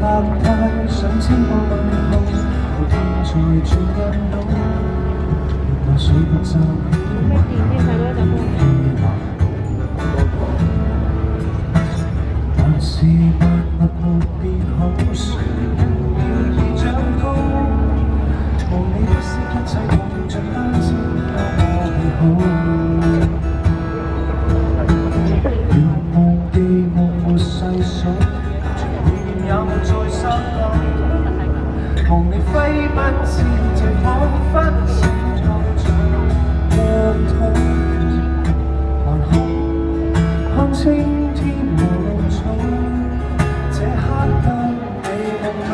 拍太想千個問號，我天才全印到，原來水沒站還是萬物沒變好，誰願意長高？無你的是一切望着單車有我好。願忘記我沒細數，全也沒再失落。望你揮不自在，彷彿是偶像國土。還好看清天無路草，這刻得你望到，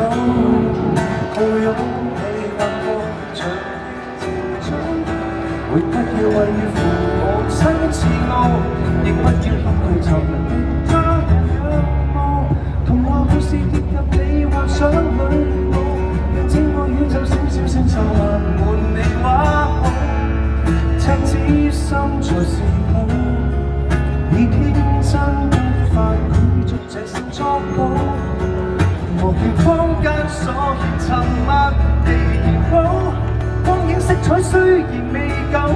抱擁你劃過長遠情長。會不要為於父母親自傲，亦不要陷去尋他仰慕。童話故事跌入你幻想裏舞，讓這愛宇宙小小星獸還瞞你畫好。赤子心才是好，以天真不法拒絕這些作寶。無權坊間所言沉默地填補，光影色彩雖然未夠。